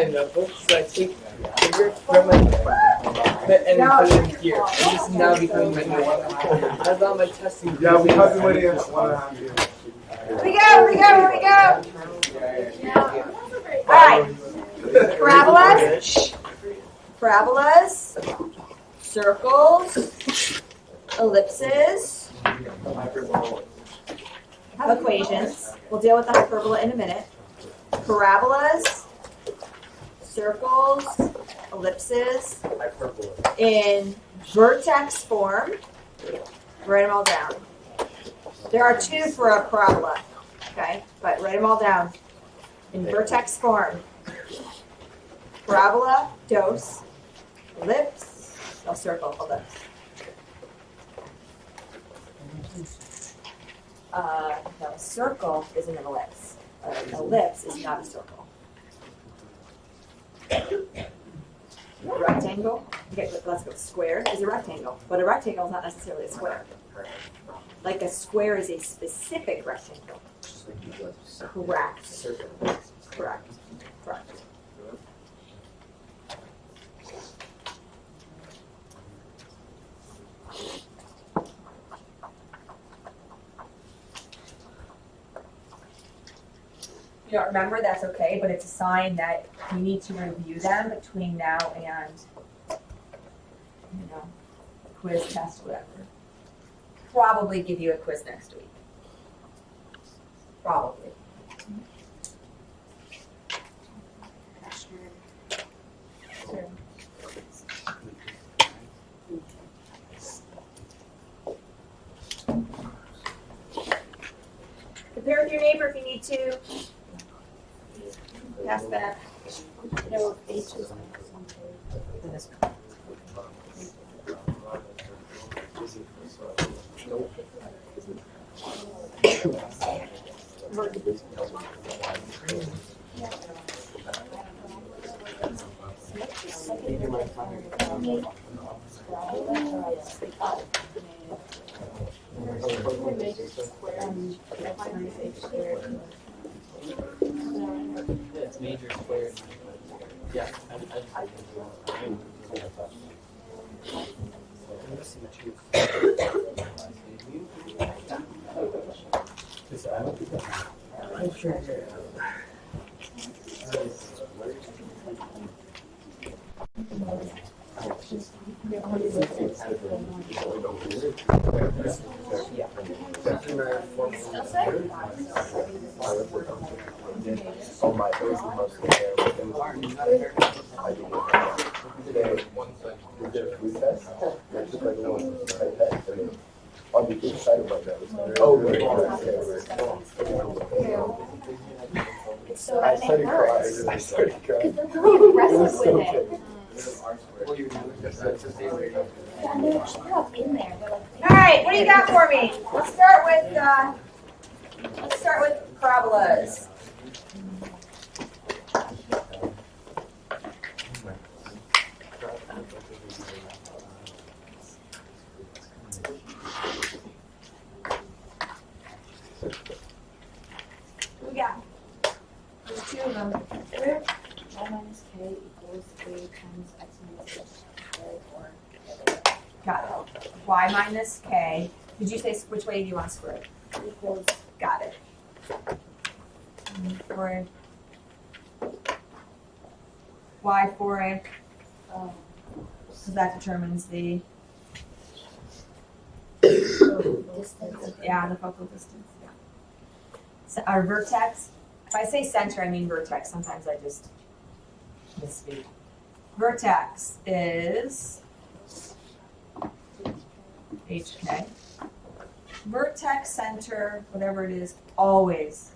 notebook, so I take figure from my and put it in here. And this is now becoming my notebook. That's all my testing. Yeah, we have been waiting 1.5 years. Here we go. All right. Parabolas, circles, ellipses, equations. We'll deal with the hyperbola in a minute. Parabolas, circles, ellipses, in vertex form. Write them all down. There are two for a parabola, okay? But write them all down. In vertex form. Parabola, dose, ellipse, a circle, ellipse. No, a circle isn't an ellipse. An ellipse is not a circle. Rectangle. Okay, let's go. Square is a rectangle, but a rectangle is not necessarily a square. Like a square is a specific rectangle. Correct. Correct. If you don't remember, that's okay, but it's a sign that you need to review them between now and, quiz, test, whatever. Probably give you a quiz next week. Probably. Sure. Compare with your neighbor if you need to. Pass back. No, H is It's major square. Yeah. I started crying. All right, what do you got for me? Let's start with parabolas. What we got? There's two of them. Y minus k equals a times x minus k or Got it. Y minus k. Did you say which way do you want squared? equals Got it. For y for a, so that determines the distance. yeah, the focal distance. Yeah. So our vertex. If I say center, I mean vertex. Sometimes I just misspeak. Vertex is HK. Vertex, center, whatever it is, always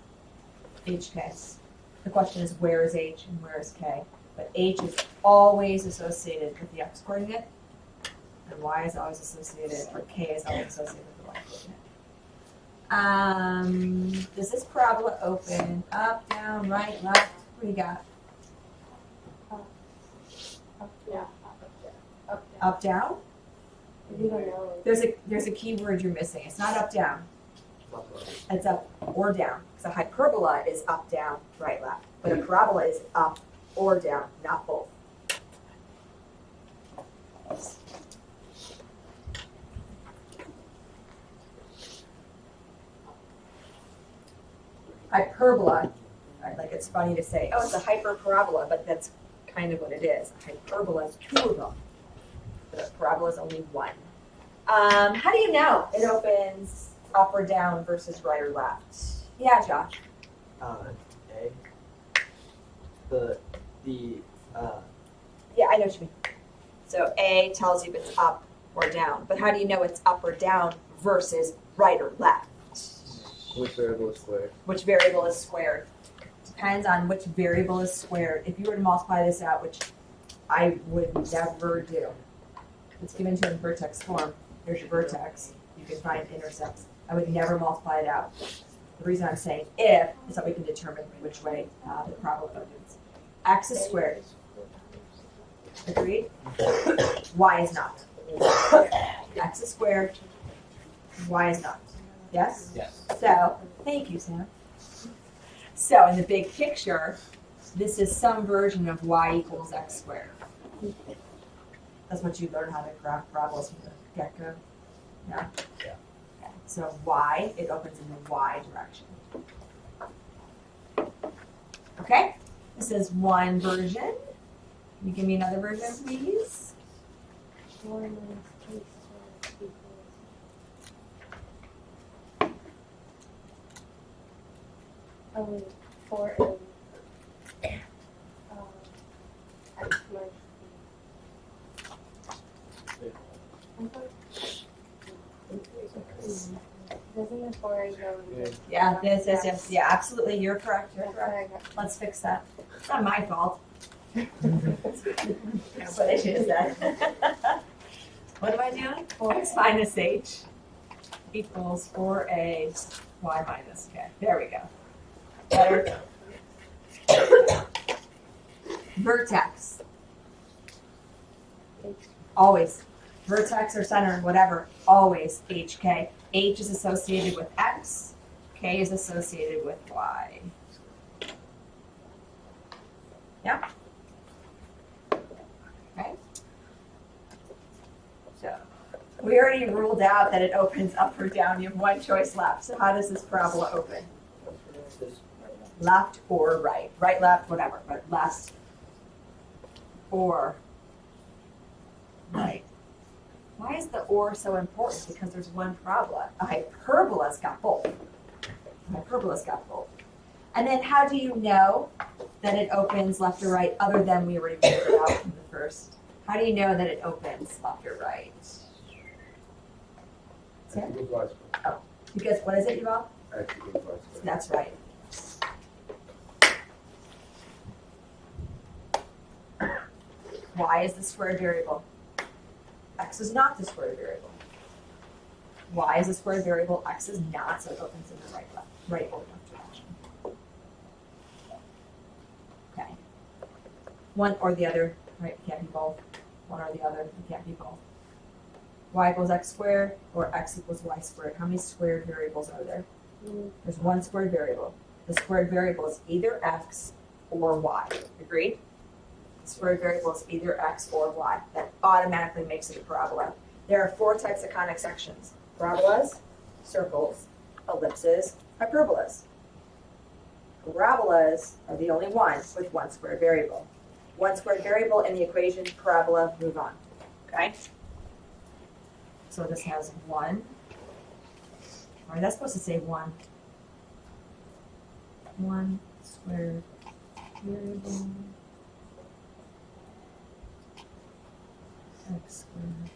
HK. The question is where is H and where is K? But H is always associated with the x coordinate, and Y is always associated, or K is always associated with the Y coordinate. Does this parabola open up, down, right, left? What do you got? Up, down? You don't know. There's a key word you're missing. It's not up, down. It's up or down. So hyperbola is up, down, right, left. But a parabola is up, or down, not both. Hyperbola, right, like it's funny to say, oh, it's a hyperparabola, but that's kind of what it is. A hyperbola is two of them, but a parabola is only one. How do you know it opens up or down versus right or left? Yeah, Josh. A. Yeah, I know what you mean. So A tells you if it's up or down, but how do you know it's up or down versus right or left? Which variable is squared? Which variable is squared? Depends on which variable is squared. If you were to multiply this out, which I would never do, it's given to you in vertex form. Here's your vertex. You can find intercepts. I would never multiply it out. The reason I'm saying if is that we can determine which way the problem opens. X is squared. Agreed? Y is not. X is squared. Y is not. Yes? Yes. So, thank you, Sam. So, in the big picture, this is some version of y equals x squared. That's what you learn how to graph parabolas from the get-go. Yeah? Yeah. Okay. So, y, it opens in the y direction. Okay? This is one version. Can you give me another version, please? 4 minus k squared equals. Oh wait, 4 and x minus doesn't the 4 go with Yeah, yes. Yeah, absolutely. You're correct. You're correct. Let's fix that. It's not my fault. That's what I should have said. What am I doing? 4x minus h equals 4a y minus k. There we go. Better. Vertex. Always. Vertex or center, whatever. Always hk. H is associated with x. K is associated with y. Yeah? Okay. So, we already ruled out that it opens up or down. You have one choice left. So how does this parabola open? Left or right. Right, left, whatever. But left or right. Why is the or so important? Because there's one parabola. A hyperbola's got both. A hyperbola's got both. And then how do you know that it opens left or right other than we already figured it out from the first? How do you know that it opens left or right? Sam? Oh, because what is it, Yuval? That's right. Y is the squared variable. X is not the squared variable. Y is a squared variable. X is not, so it opens in the right or left direction. Okay. One or the other, right? It can't be both. One or the other, it can't be both. Y equals x squared or x equals y squared. How many squared variables are there? There's one squared variable. The squared variable is either x or y. Agreed? The squared variable is either x or y. That automatically makes it a parabola. There are 4 types of conic sections. Parabolas, circles, ellipses, hyperbolas. Parabolas are the only ones with one squared variable. One squared variable in the equation, parabola, move on. Okay? So this has 1. Or that's supposed to say 1. 1 squared variable. X squared.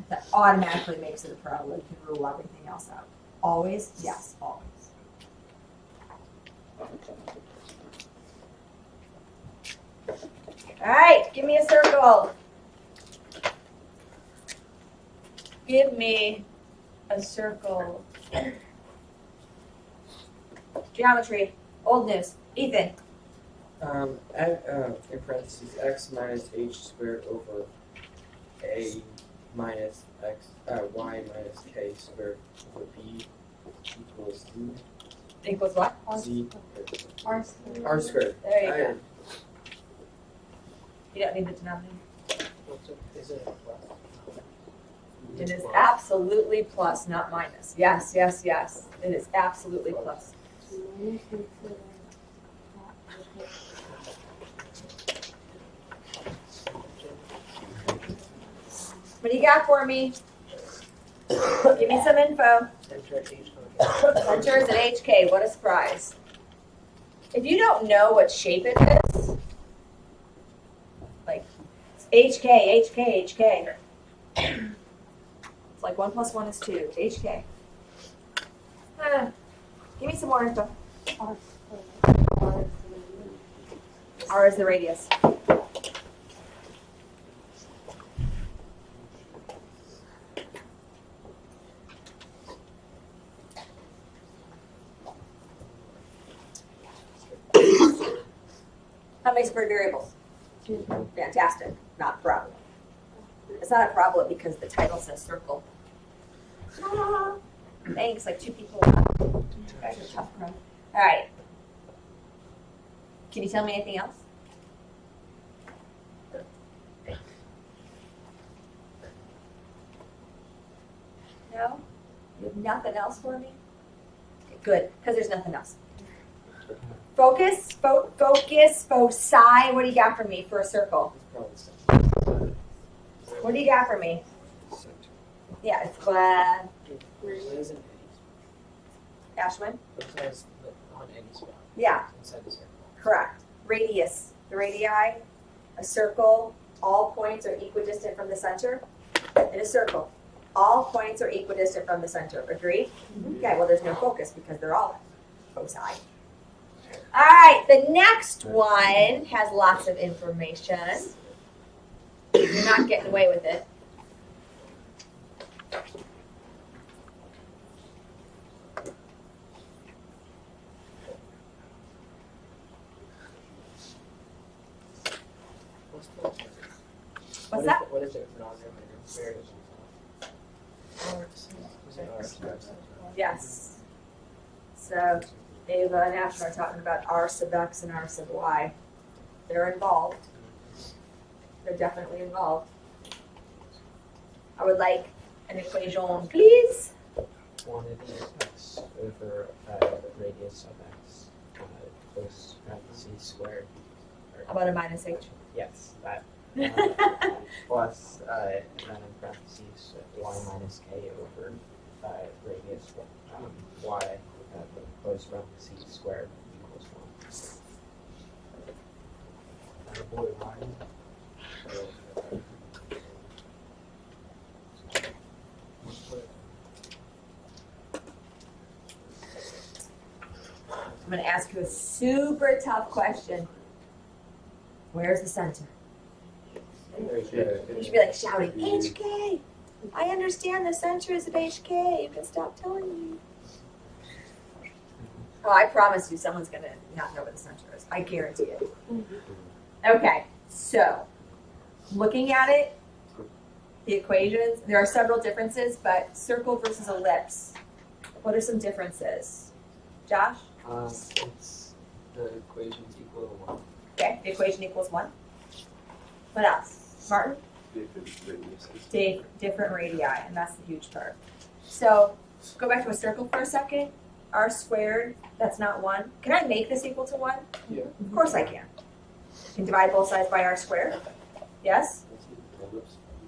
That automatically makes it a parabola. You can rule everything else out. Always? Yes, always. All right, give me a circle. Give me a circle. Geometry. Old news. Ethan. In parentheses, x minus h squared over a minus x, y minus k squared over b equals Equals what? z R squared. r squared. There you go. You don't need the denominator. Is it a plus? It is absolutely plus, not minus. Yes, yes, yes. It is absolutely plus. Minus makes it What do you got for me? Give me some info. Center is at HK. What a surprise. If you don't know what shape it is, like HK, HK, HK. It's like 1 plus 1 is 2. It's HK. Give me some more info. R squared. R is the radius. How many squared variables? Fantastic. Not a problem. It's not a problem because the title says circle. Thanks, like 2 people. You guys are tough crowd. All right. Can you tell me anything else? No? You have nothing else for me? Okay, good, because there's nothing else. Focus, focus, foci. What do you got for me for a circle? What do you got for me? Yeah, it's Ashwin? Yeah, correct. Radius, the radii, a circle, all points are equidistant from the center. In a circle, all points are equidistant from the center. Agreed? Okay, well there's no focus because they're all foci. All right, the next one has lots of information. You're not getting away with it. What's that? What is it? Yes. So Ava and Ashton are talking about R sub x and R sub y. They're involved. They're definitely involved. I would like an equation, please. Quantity x over radius of x close parentheses squared. How about a minus h? Yes, that. Plus, and then in parentheses, y minus k over radius y close parentheses squared equals 1. I'm going to ask you a super tough question. Where's the center? You should be like shouting, HK! I understand the center is at HK. You can stop telling me. Oh, I promise you someone's going to not know what the center is. I guarantee it. Okay, so looking at it, the equations, there are several differences, but circle versus ellipse. What are some differences? Josh? It's the equations equal to 1. Okay, the equation equals 1. What else? Martin? Different radii, and that's the huge part. So, go back to a circle for a second. R squared, that's not 1. Can I make this equal to 1? Yeah. Of course I can. I can divide both sides by R squared. Yes?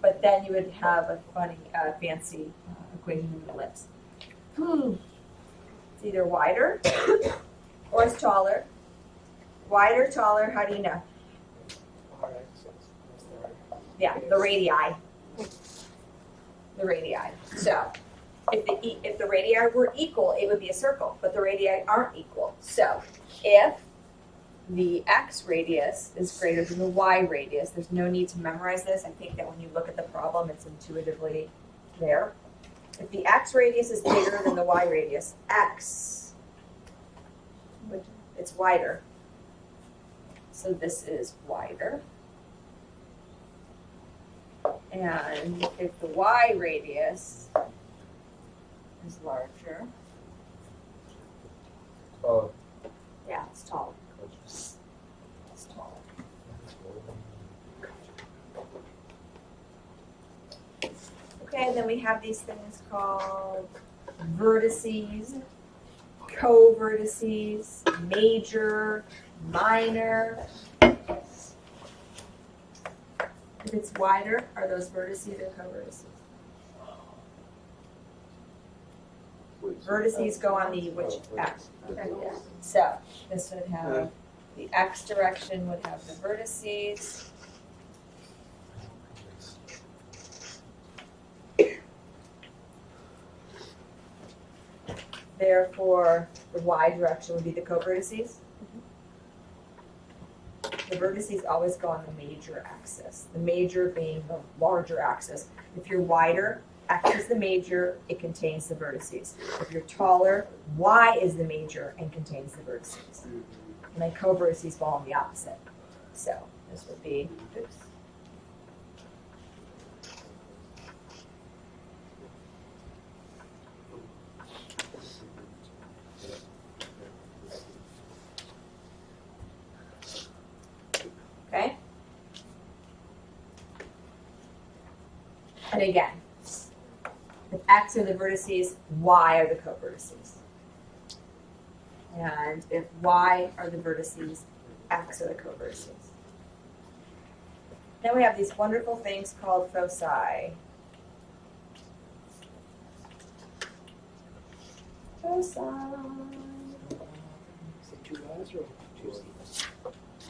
But then you would have a funny, fancy equation in the ellipse. It's either wider or it's taller. Wider, taller, how do you know? Yeah, the radii. The radii. So, if the radii were equal, it would be a circle, but the radii aren't equal. So, if the x radius is greater than the y radius, there's no need to memorize this. I think that when you look at the problem, it's intuitively there. If the x radius is bigger than the y radius, x, it's wider. So this is wider. And if the y radius is larger, Oh. yeah, it's taller. It's taller. Okay, and then we have these things called vertices, co-vertices, major, minor. If it's wider, are those vertices or co-vertices? Vertices go on the which x? So this would have, the x direction would have the vertices. Therefore, the y direction would be the co-vertices. The vertices always go on the major axis, the major being the larger axis. If you're wider, x is the major, it contains the vertices. If you're taller, y is the major and contains the vertices. And then co-vertices fall on the opposite. So this would be, oops. Okay? And again, if x are the vertices, y are the co-vertices. And if y are the vertices, x are the co-vertices. Then we have these wonderful things called foci. Foci.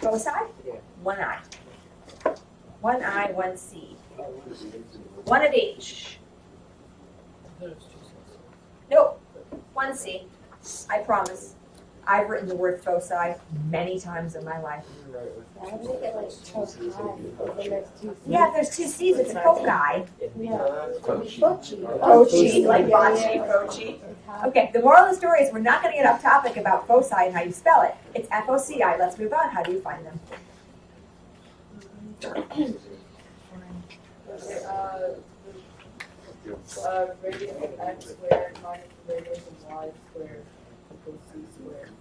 Foci? Yeah. One eye. One eye, one C. One at each. Nope. One C. I promise. I've written the word foci many times in my life. Yeah, I think it like foci, but then there's two C's. Yeah, if there's two C's, it's foci. Yeah. Foci. Foci, like bocce, foci. Okay, the moral of the story is we're not going to get off topic about foci and how you spell it. It's F-O-C-I. Let's move on. How do you find them? Radius of x squared minus the radius of y squared equals c squared.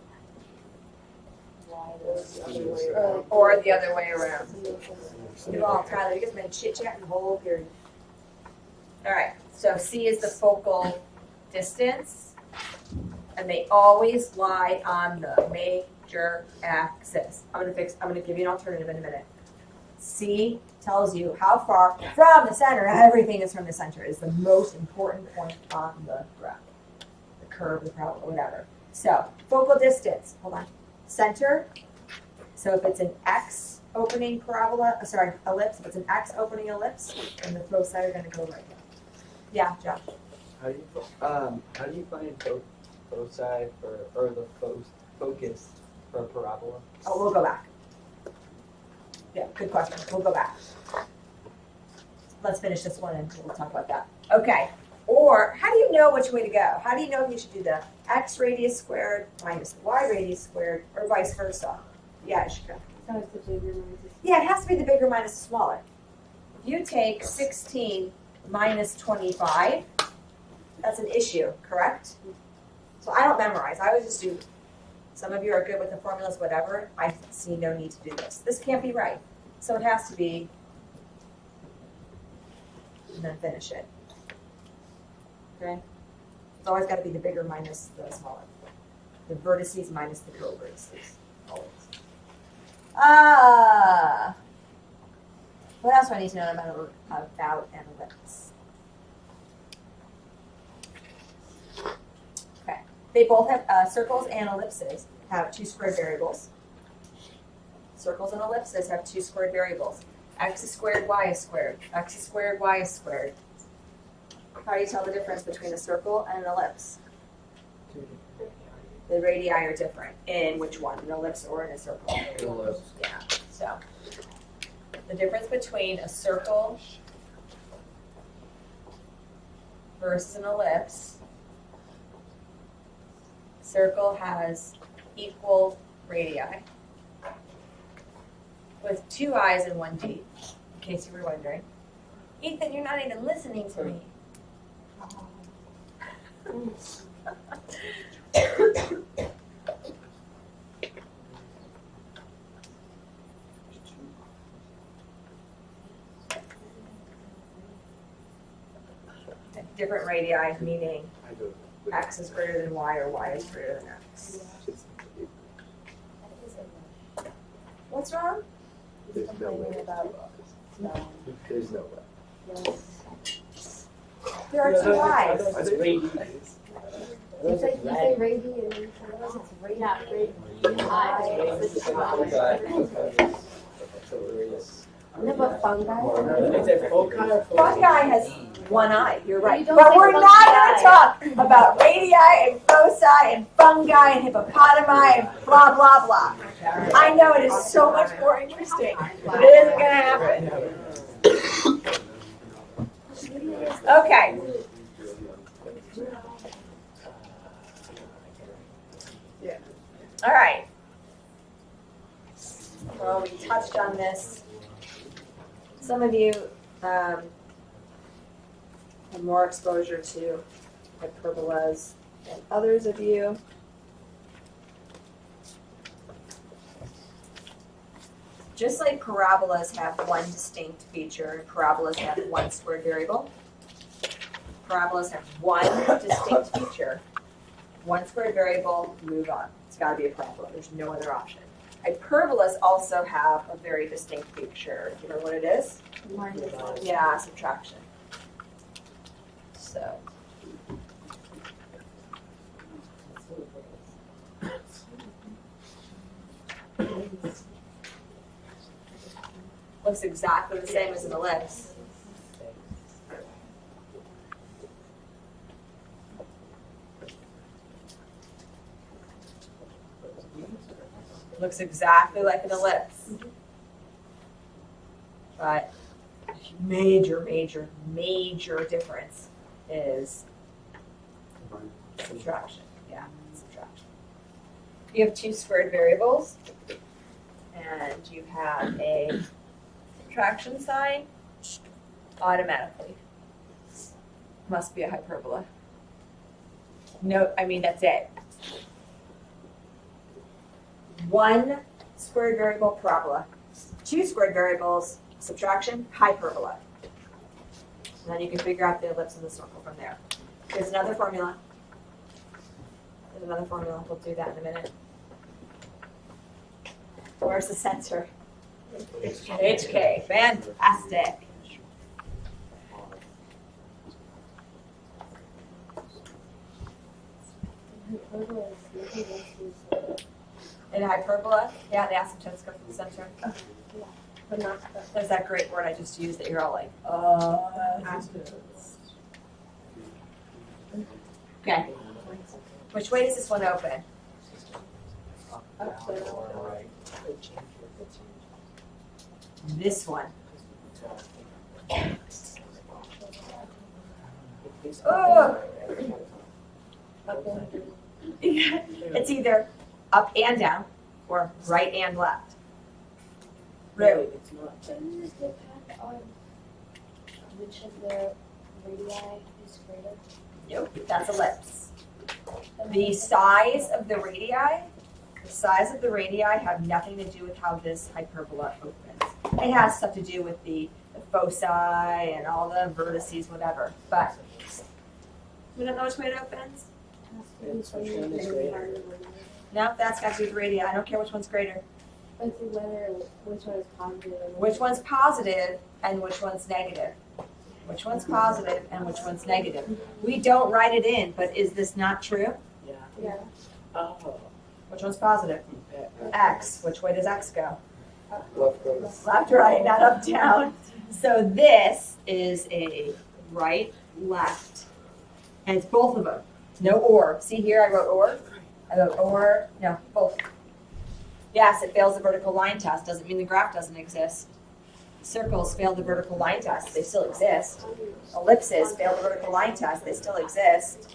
Or the other way around. Oh, Tyler, you guys have been chit-chatting the whole period. All right, so C is the focal distance, and they always lie on the major axis. I'm gonna give you an alternative in a minute. C tells you how far from the center, everything is from the center, is the most important point on the graph. The curve, the parabola, whatever. So, focal distance, hold on. Center, so if it's an X opening parabola, ellipse, if it's an X opening ellipse, then the foci are gonna go right here. Yeah, Josh. How do you find foci or the focus for a parabola? Oh, we'll go back. Yeah, good question. We'll go back. Let's finish this one and we'll talk about that. Okay. Or how do you know which way to go? How do you know if you should do the x radius squared minus the y radius squared or vice versa? Yeah, it should go. So it's the bigger minus the Yeah, it has to be the bigger minus the smaller. If you take 16 minus 25, that's an issue, correct? So I don't memorize. I always just do. Some of you are good with the formulas, whatever. I see no need to do this. This can't be right. So it has to be, and then finish it. Okay? It's always got to be the bigger minus the smaller. The vertices minus the co-vertices. Always. What else do I need to know about an ellipse? Okay. They both have circles and ellipses have two squared variables. Circles and ellipses have two squared variables. X is squared, y is squared. X is squared, y is squared. How do you tell the difference between a circle and an ellipse? The radii are different. In which one? An ellipse or in a circle? Yeah. So the difference between a circle versus an ellipse. Circle has equal radii with two i's and one d, in case you were wondering. Ethan, you're not even listening to me. Different radii meaning x is greater than y or y is greater than x. What's wrong? There's no way. There's no way. There are two y's. I think It's like you say radi and you say no, but fungi. Fungi has one eye, you're right. You don't But say we're not going to fungi. talk about radii and foci and fungi and hippopotami and blah, blah, blah. I know it is so much more interesting, but it isn't going to happen. Okay. All right. Well, we touched on this. Some of you have more exposure to hyperbolas than others of you. Just like parabolas have one distinct feature, and parabolas have one squared variable, parabolas have one distinct feature, one squared variable, move on. It's got to be a parabola. There's no other option. Hyperbolas also have a very distinct feature. Do you know what it is? Yeah, subtraction. So. Looks exactly the same as an ellipse. Looks exactly like an ellipse. But major difference is subtraction. Yeah, subtraction. You have two squared variables, and you have a subtraction sign, automatically must be a hyperbola. No, I mean, that's it. One squared variable, parabola. Two squared variables, subtraction, hyperbola. And then you can figure out the ellipse and the circle from there. There's another formula. We'll do that in a minute. Where's the sensor? HK. Fantastic. In hyperbola, yeah, the asymptotes go from the center. But not There's that great word I just used that you're all like, oh. Okay. Which way does this one open? This one. Oh. It's either up and down or right and left. Right. Can you just get back on which of the radii is greater? Nope, that's ellipse. The size of the radii have nothing to do with how this hyperbola opens. It has stuff to do with the foci and all the vertices, whatever. But we don't know which way it opens. No, that's got to do with the radii. I don't care which one's greater. But which one is positive? Which one's positive and which one's negative? Which one's positive and which one's negative? We don't write it in, but is this not true? Yeah. Oh. Which one's positive? X. Which way does X go? left goes. Left, right, not up, down. So this is a right, left. And it's both of them. No or. See here, I wrote or. I wrote or. No, both. Yes, it fails the vertical line test. Doesn't mean the graph doesn't exist. Circles fail the vertical line test. They still exist. Ellipses fail the vertical line test. They still exist.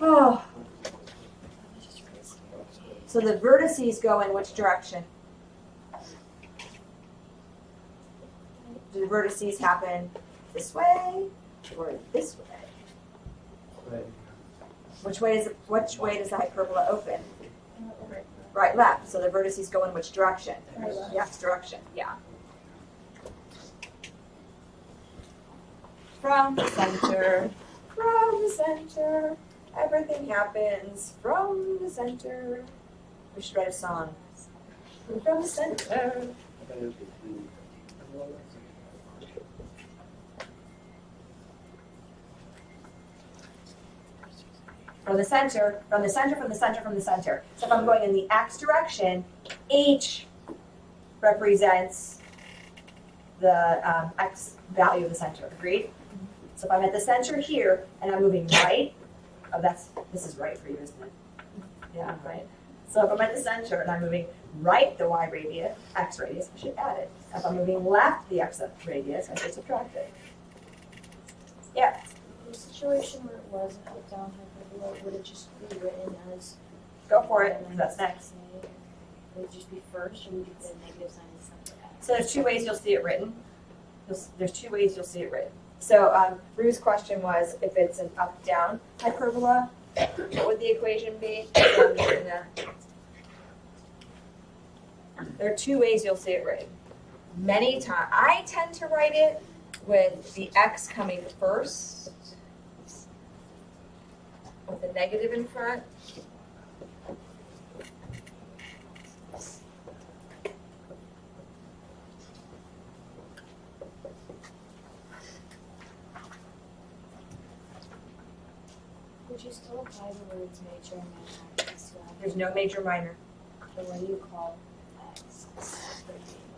Oh. So the vertices go in which direction? Do the vertices happen this way or this way? Which way does the hyperbola open? Right, left. So the vertices go in which direction? Yes, direction. Yeah. From the center. From the center. Everything happens from the center. We should write a song. From the center. From the center, from the center, from the center, from the center. So if I'm going in the x direction, H represents the x value of the center. Agreed? So if I'm at the center here and I'm moving right, this is right for you, isn't it? Yeah, right. So if I'm at the center and I'm moving right the y radius, x radius, I should add it. If I'm moving left the x radius, I should subtract it. Yeah. In a situation where it was an up-down hyperbola, would it just be written as? Go for it, because that's next. Would it just be first, or would you put a negative sign instead of x? So there's two ways you'll see it written. There's two ways you'll see it written. So Rue's question was, if it's an up-down hyperbola, what would the equation be? There are two ways you'll see it written. Many times, I tend to write it with the x coming first, with a negative in front. Would you still apply the words major and minor as well? There's no major minor. So what do you call x? For being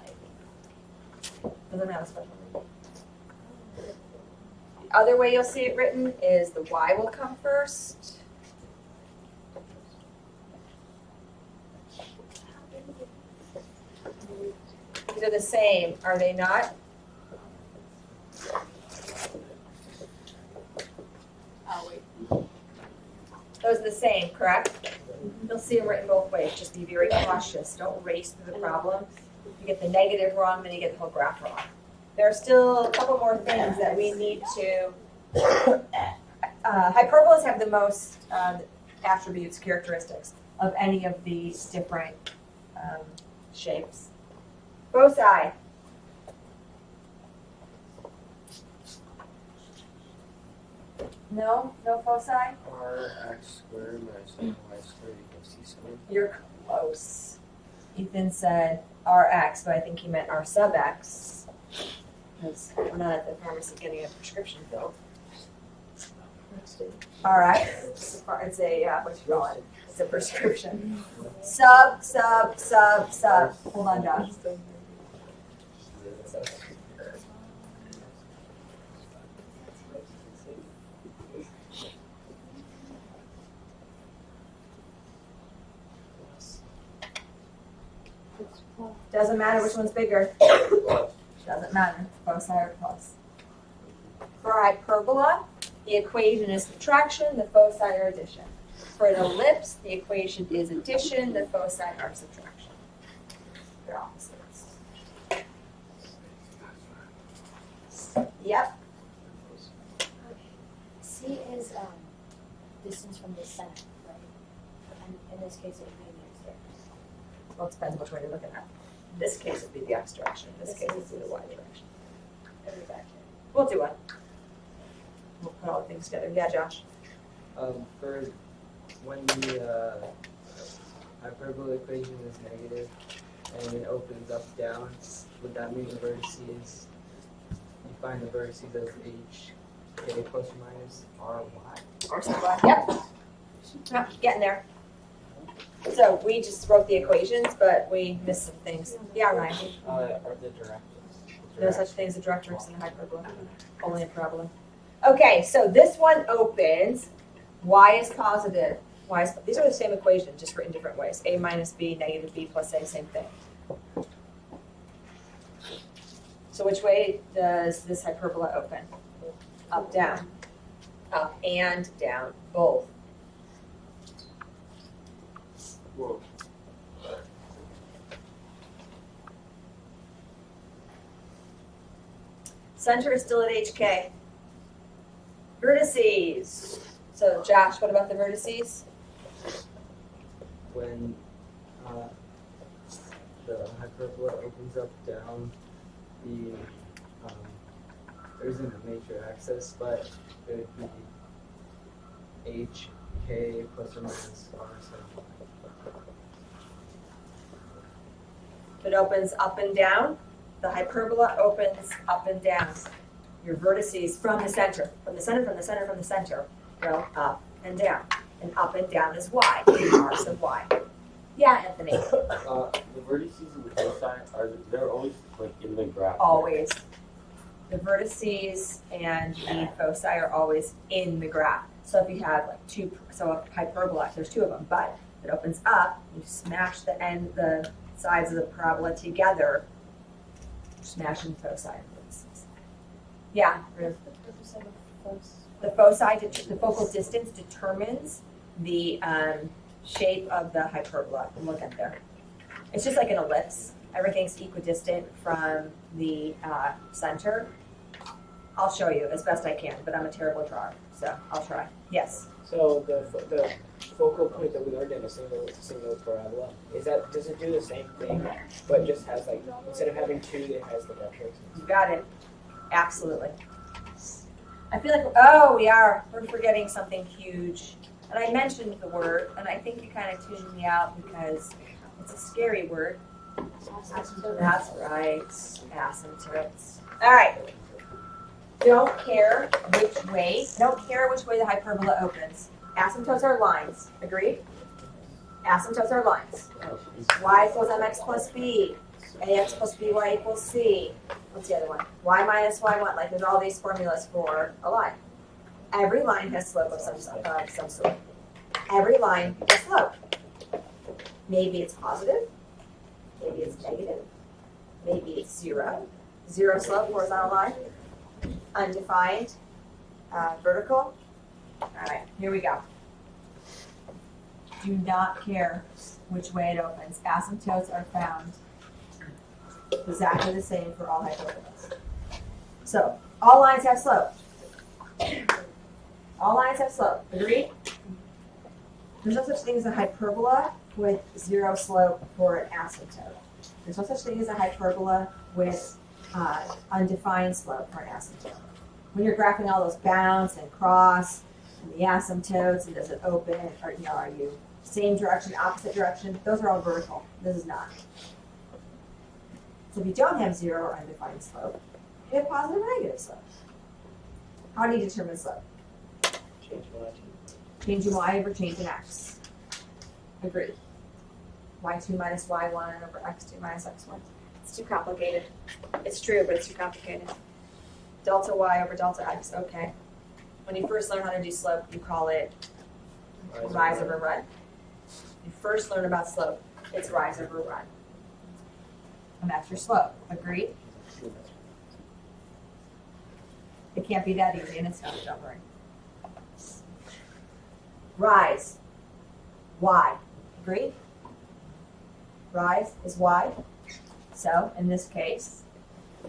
like, Doesn't have a special name. The other way you'll see it written is the y will come first. These are the same, are they not? oh wait. Those are the same, correct? You'll see them written both ways. Just be very cautious. Don't race through the problem. You get the negative wrong, then you get the whole graph wrong. There are still a couple more things that we need to. Hyperbolas have the most attributes, characteristics of any of these different shapes. Foci. No foci? Rx squared minus 7y squared equals c squared. You're close. Ethan said Rx, but I think he meant R sub x. Because we're not at the pharmacy getting a prescription filled. Rx, it's a, what you call it? It's a prescription. Sub. Hold on, Josh. Doesn't matter which one's bigger. Doesn't matter. Foci are plus. For hyperbola, the equation is subtraction, the foci are addition. For an ellipse, the equation is addition, the foci are subtraction. They're opposites. Yep. C is distance from the center, right? And in this case, it would be an x. Well, it depends which way you're looking at. In this case, it would be the x direction. In this case, it would be the y direction. Every back We'll do one. We'll put all the things together. Yeah, Josh? For when the hyperbola equation is negative and it opens up down, would that mean the vertices, you find the vertices as h, k plus or minus r, y? Or something. Yep. Yep, getting there. So we just wrote the equations, but we missed some things. Yeah, Ryan. Are the directives? No such thing as a directrix in a hyperbola, only a parabola. Okay, so this one opens. Y is positive. These are the same equation, just written different ways. A minus B, negative B plus A, same thing. So which way does this hyperbola open? Up, down. Up and down, both. Whoa. Center is still at HK. Vertices. So Josh, what about the vertices? When the hyperbola opens up down, the there isn't a major axis, but it would be h, k, plus or minus r. So If it opens up and down, the hyperbola opens up and down. Your vertices from the center, go up and down. And up and down is y, r sub y. Yeah, Anthony, The vertices and the foci they're always like in the graph. always. The vertices and the foci are always in the graph. So if you have like a hyperbola, there's two of them, but if it opens up, you smash the sides of the parabola together, smashing foci and vertices. Yeah, Ruth. The purpose of a foci. The foci, the focal distance determines the shape of the hyperbola, and we'll get there. It's just like an ellipse. Everything's equidistant from the center. I'll show you as best I can, but I'm a terrible drawer, so I'll try. Yes. So the focal point that we learned in a single parabola, does it do the same thing, but just has like, instead of having two, it has the metrics? You got it. Absolutely. I feel like, we're forgetting something huge. And I mentioned the word, and I think you kind of tuned me out because it's a scary word. That's right, asymptotes. All right. Don't care which way the hyperbola opens. Asymptotes are lines. Agreed? Asymptotes are lines. Y equals mx plus b. Ax plus by equals c. What's the other one? Y minus y1. Like there's all these formulas for a line. Every line has slope of some sort. Every line has slope. Maybe it's positive. Maybe it's negative. Maybe it's zero. Zero slope, horizontal line. Undefined, vertical. All right, here we go. Do not care which way it opens. Asymptotes are found exactly the same for all hyperbolas. So, all lines have slope. All lines have slope. Agreed? There's no such thing as a hyperbola with zero slope for an asymptote. There's no such thing as a hyperbola with undefined slope for an asymptote. When you're graphing all those bounds and cross and the asymptotes and does it open, or are you same direction, opposite direction? Those are all vertical. This is not. So if you don't have zero or undefined slope, you have positive or negative slope. How do you determine slope? Change y. Change in y over change in x. Agreed. y2 minus y1 over x2 minus x1. It's too complicated. It's true, but it's too complicated. Delta y over delta x, okay. When you first learn how to do slope, you call it rise over run. You first learn about slope, it's rise over run. And that's your slope, agreed? It can't be that easy, and it's not, don't worry. Rise, y, agreed? Rise is y. So, in this case,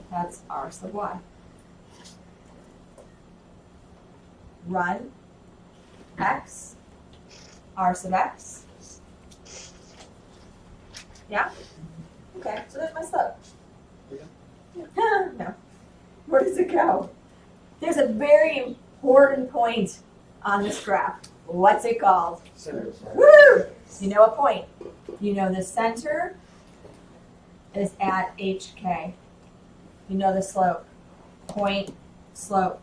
that's r sub y. Run, x, r sub x. Yeah? Okay, so there's my slope. No. Where does it go? There's a very important point on this graph. What's it called? Center. Woo! You know a point. You know the center is at HK. You know the slope. Point, slope.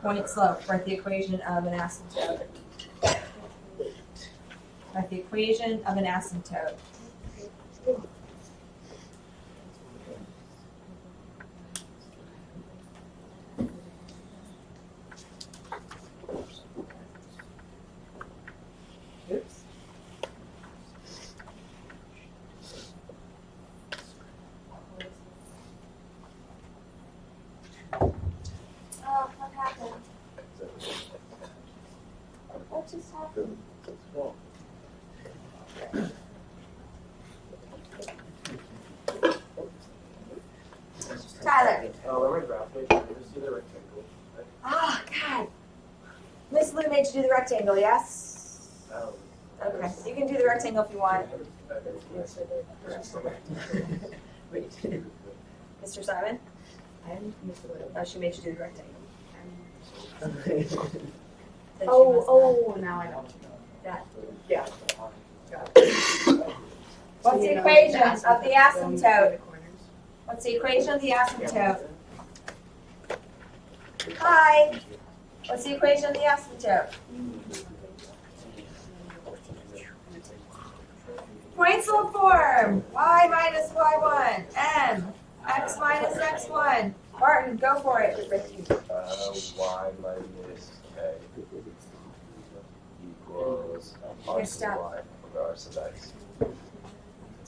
Point, slope. Write the equation of an asymptote. Write the equation of an asymptote. Oops. Oh, what happened? What just happened? Tyler. When we graphic, just do the rectangle. Oh, God. Miss Lou made you do the rectangle, yes? Okay, you can do the rectangle if you want. Wait. Mr. Simon? I'm Mr. Oh, she made you do the rectangle. Whittaker. Then she must not. Now I know. That. Yeah. What's the equation of the asymptote? What's the equation of the asymptote? Hi. What's the equation of the asymptote? Poinsel form. Y minus y1. M. X minus x1. Martin, go for it. Y minus K equals Here, stop. y over r sub x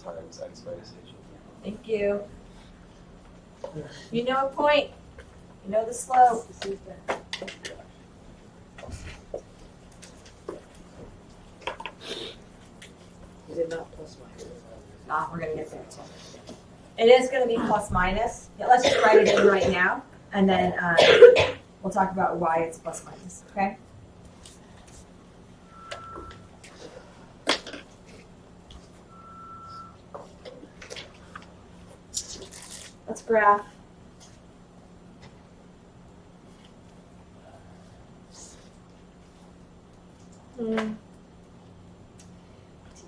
times x minus h. Thank you. You know a point. You know the slope. Is it not plus minus? We're going to get there too. It is going to be plus minus. Yeah, let's just write it in right now, and then we'll talk about why it's plus minus, okay? Let's graph.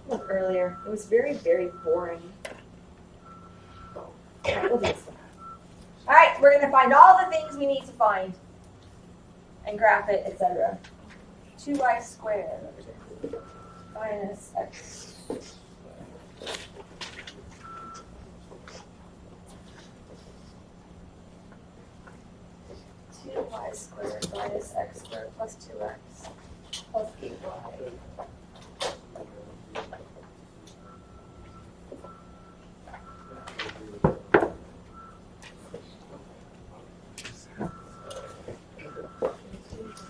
Look earlier. It was very, very boring. Alright, we'll do this one. Alright, we're going to find all the things we need to find and graph it, etc. 2y squared minus x. Y squared minus x squared plus 2x plus 8y.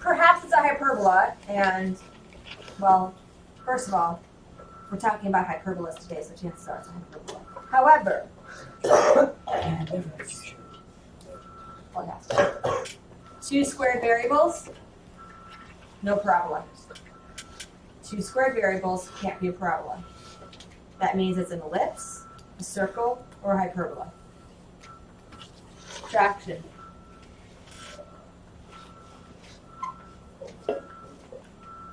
Perhaps it's a hyperbola, and, well, first of all, we're talking about hyperbolas today, so chances are it's a hyperbola. However, well, yes. 2 squared variables, no parabola. 2 squared variables can't be a parabola. That means it's an ellipse, a circle, or a hyperbola. Subtraction.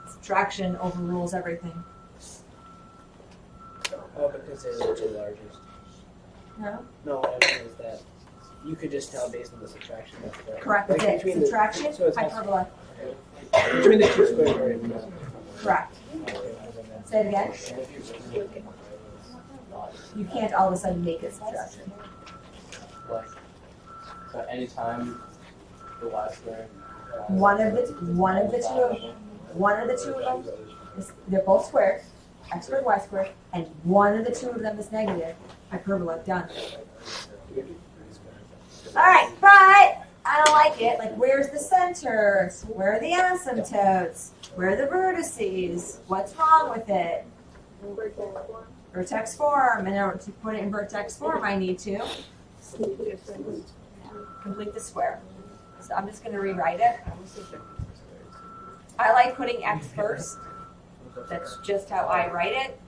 Subtraction overrules everything. Oh, because they're the two largest. No? No, what I mean is that you could just tell based on the subtraction. That's Correct. Like That's it. between the- Subtraction, so it's hyperbola. Between the two square variables. Correct. Say it again. You can't all of a sudden make it subtraction. So anytime the y squared. One of the two of them is, they're both squared, x squared, y squared, and one of the two of them is negative. Hyperbola, done. All right, but I don't like it. Like, where's the center? Where are the asymptotes? Where are the vertices? What's wrong with it? Vertex form. And in order to put it in vertex form, I need to complete the square. So I'm just going to rewrite it. I like putting x first. That's just how I write it.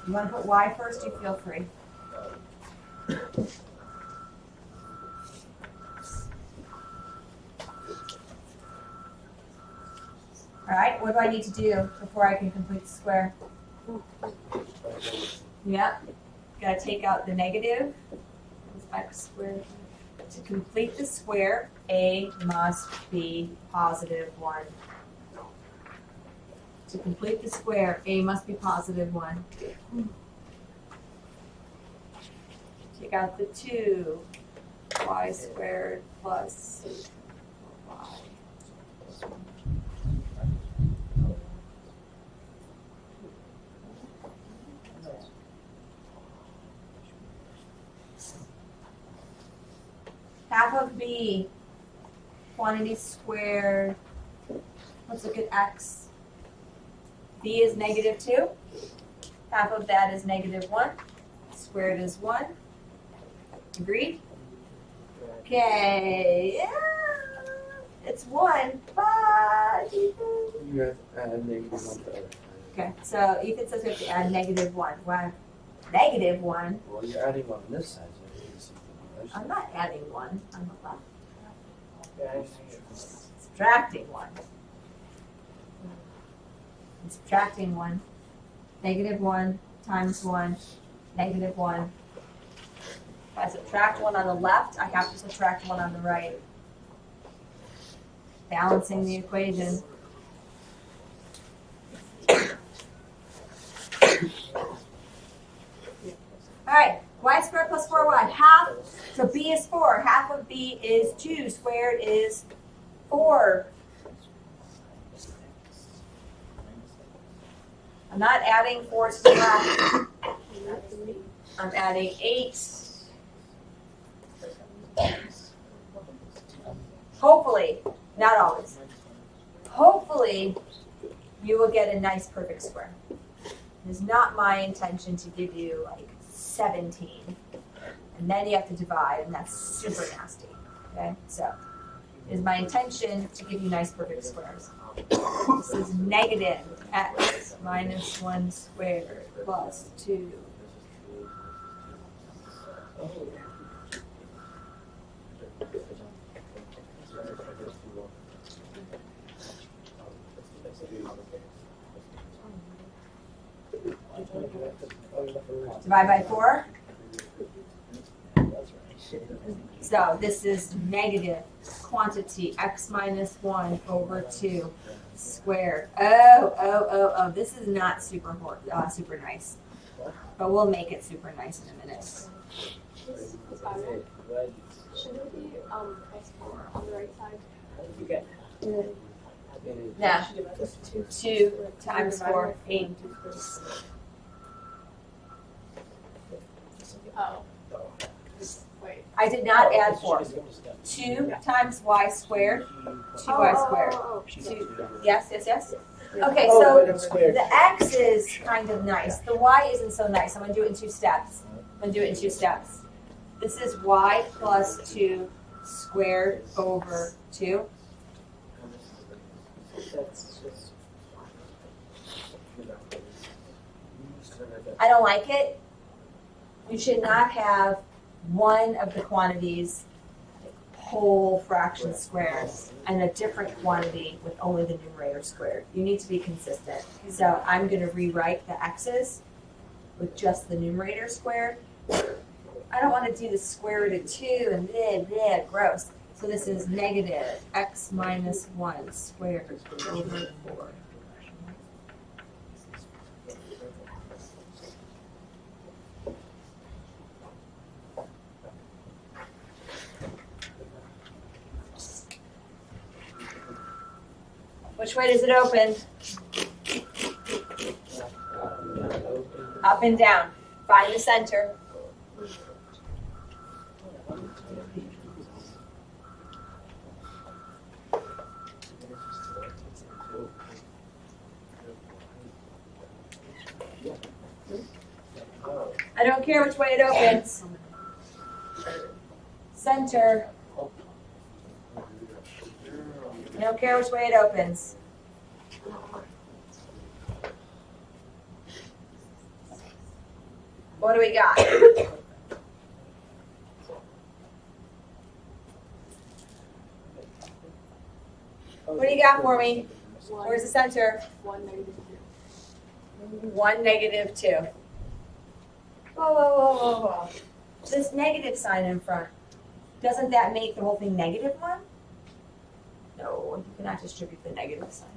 You want to put y first? You feel free. All right, what do I need to do before I can complete the square? Yep, got to take out the negative. It's x squared. To complete the square, a must be positive 1. To complete the square, a must be positive 1. Take out the 2, y squared plus y. Half of b, quantity squared. Let's look at x. b is negative 2. Half of that is negative 1. squared is 1. Agreed? Okay, yeah, it's 1, but Ethan. You have add negative on the other. Okay, so Ethan says we have to add -1. Why? -1? Well, you're adding on this side, so you can see the other side. I'm not adding 1 on the left. Yeah, Subtracting 1. I'm subtracting 1. -1 times 1, -1. If I subtract 1 on the left, I have to subtract 1 on the right. Balancing the equation. All right, y squared plus 4y, half, so b is 4, half of b is 2, squared is 4. I'm not adding 4 to the left. I'm adding 8. Hopefully, not always. Hopefully, you will get a nice perfect square. It is not my intention to give you like 17. And then you have to divide, and that's super nasty. Okay? So, it is my intention to give you nice perfect squares. This is negative x minus 1 squared plus 2. Divide by 4. So this is negative quantity x minus 1 over 2 squared. Oh. This is not super nice. But we'll make it super nice in a minute. Should it be x4 on the right side? you get Nah. 2 times 4, 8. Oh. Wait. I did not add 4. 2 times y squared, 2y squared. 2. Yes. Okay, so the x is kind of nice. The y isn't so nice. I'm going to do it in 2 steps. This is y plus 2 squared over 2. I don't like it. You should not have one of the quantities whole fraction squared and a different quantity with only the numerator squared. You need to be consistent. So I'm going to rewrite the x's with just the numerator squared. I don't want to do the square root of 2 and blah, gross. So this is negative x minus 1 squared over 4. Which way does it open? Up and down. Find the center. I don't care which way it opens. Center. I don't care which way it opens. What do we got? What do you got for me? Where's the center? 1 negative 2. 1 negative 2. Whoa. This negative sign in front, doesn't that make the whole thing negative 1? No, you cannot distribute the negative sign.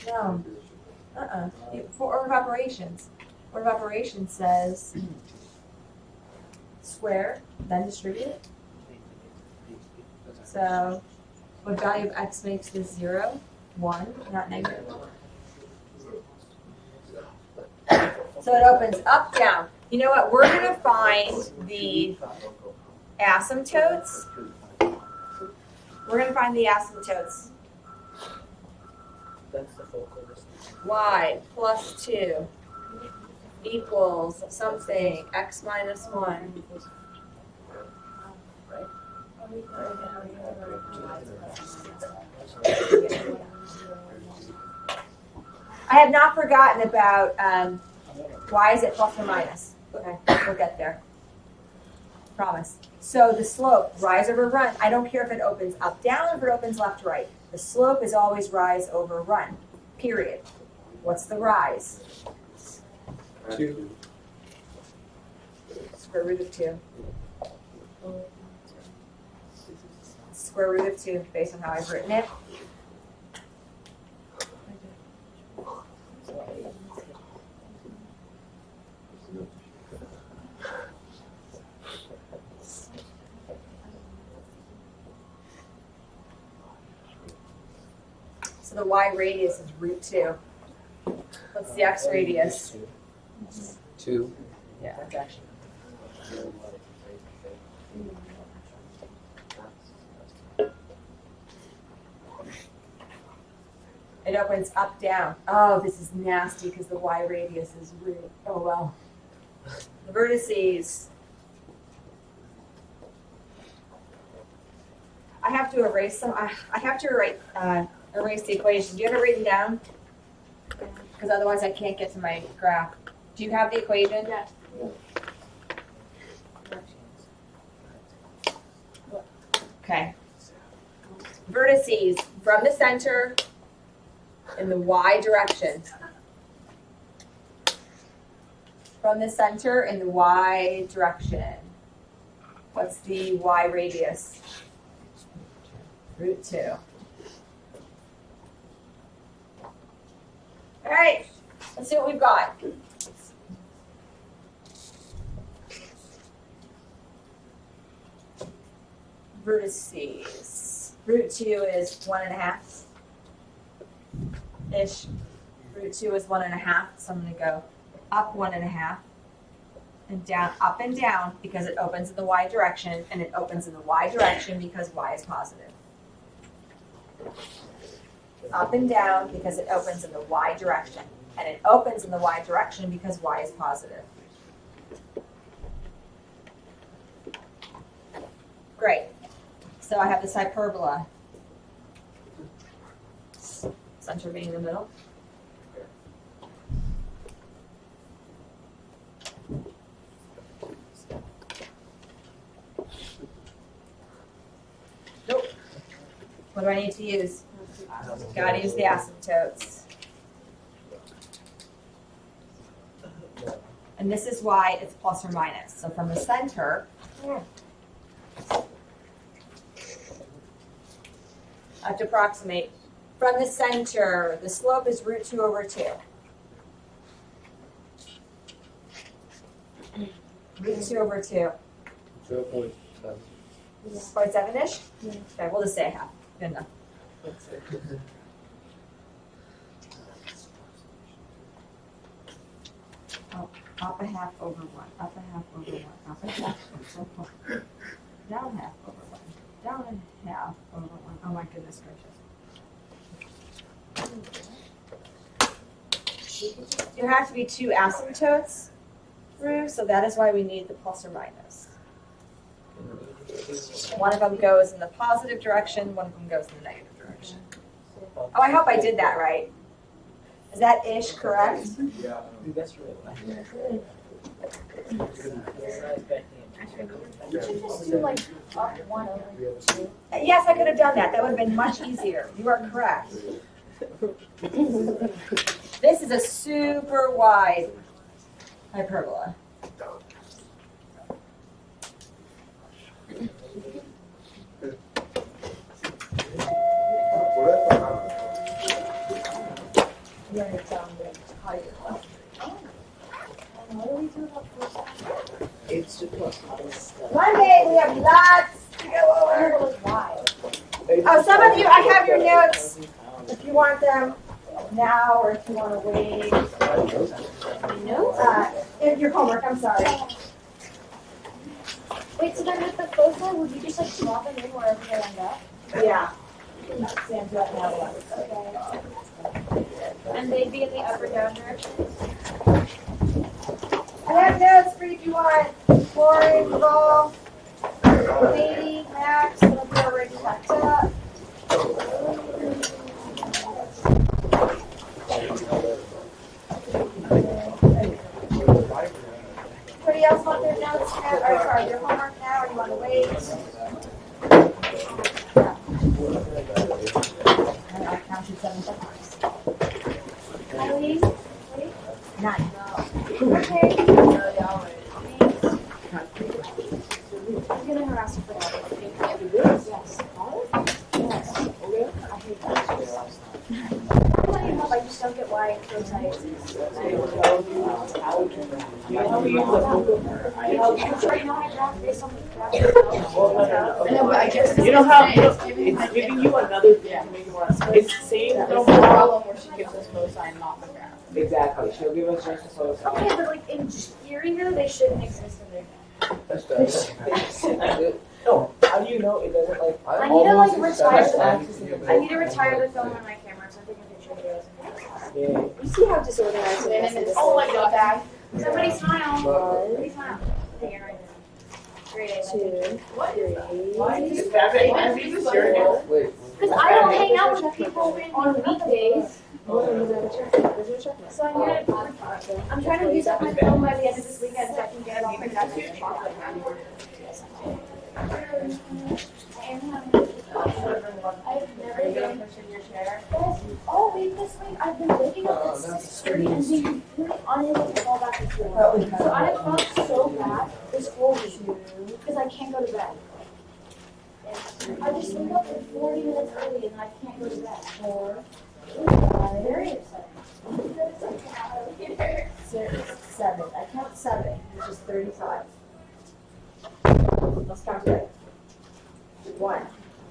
No. For order of operations. Order of operations says square, then distribute it. So, what value of x makes this 0? 1, not negative 1. So it opens up, down. You know what? We're going to find the asymptotes. That's the focal distance. y plus 2 equals something x minus 1. I have not forgotten about y is it plus or minus. Okay, we'll get there. Promise. So the slope, rise over run. I don't care if it opens up, down, or if it opens left, right. The slope is always rise over run, period. What's the rise? 2. Square root of 2. Square root of 2, based on how I've written it. So the y radius is root 2. What's the x radius? 2. Yeah. That's actually. It opens up, down. Oh, this is nasty because the y radius is root. Oh, well. The vertices. I have to erase some. I have to erase the equation. Do you have it written down? Because otherwise I can't get to my graph. Do you have the equation? Yes. Okay. Vertices from the center in the y direction. From the center in the y direction. What's the y radius? Root 2. All right, let's see what we've got. Vertices. Root 2 is 1.5 ish. Root 2 is 1.5, so I'm going to go up 1.5 and down, up and down because it opens in the y direction, and it opens in the y direction because y is positive. Up and down because it opens in the y direction, and it opens in the y direction because y is positive. Great. So I have this hyperbola. Center being in the middle. Nope. What do I need to use? Gotta use the asymptotes. And this is why it's plus or minus. So from the center, I have to approximate. From the center, the slope is root 2 over 2. Root 2 over 2. 0.7. 0.7-ish? Okay, we'll just say half. Good enough. Oh, up a half over 1, up a half over 1, up a half over 1, down half over 1, down a half over 1. Oh my goodness gracious. There have to be two asymptotes, Rue, so that is why we need the plus or minus. One of them goes in the positive direction, one of them goes in the negative direction. Oh, I hope I did that right. Is that ish correct? Yeah. Dude, that's really bad. You should just do like up 1 over 2. Yes, I could have done that. That would have been much easier. You are correct. This is a super wide hyperbola. What do we do about first? It's just plus minus. Monday, we have lots to go over. Hyperbola is wide. Oh, some of you, I have your notes. If you want them now or if you want to wait. If your homework, I'm sorry. Wait, so then with the foci, would you just like drop them in wherever they end up? Yeah. Sam's right now. Okay. and they'd be in the up or down direction. I have notes for you if you want. Lauren, Paul, Katie, Max, it'll be already packed up. Anybody else want their notes now, or sorry, their homework now, or you want to wait? I counted 7 seconds. Eileen? 9. Okay. I'm gonna harass you for that. Yes. Yes. I hate that. I just don't get why it's so tight. Right now I draft based on the draft. You know how it's giving you another thing to make it more. It's saying no more. Where she gives us both sign, not the graph. Exactly. She'll give us just a photo. Okay, but like in theory though, they shouldn't exist in there. No. How do you know it doesn't like? I need to like retire I need to retire the film on my camera, so I'm taking picture videos. Yeah. You see how disorganized it is? Oh my god. Somebody smile. Somebody smile. Okay, you're right. Great. 2, 3. Because I don't hang out with people on weekdays. So I'm trying to use up my film by the end of this weekend so I can get it off my desk. I've never been in your chair. All week this week, I've been waking up at 6:30 and being really unable to fall back asleep. So I have felt so bad this whole week because I can't go to bed. I just wake up like 40 minutes early and I can't go to bed. 4, 5, very upsetting. 6, 7. I count 7, which is 35. Let's count it. 1,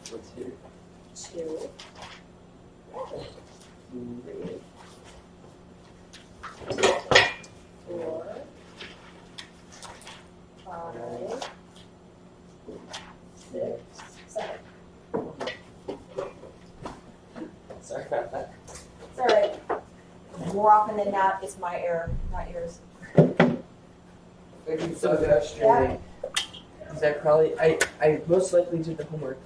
2, 3, 4, 5, 6, 7. Sorry about that. It's all right. More often than not, it's my error, not yours. So that Yeah. Zach probably, I most likely did the homework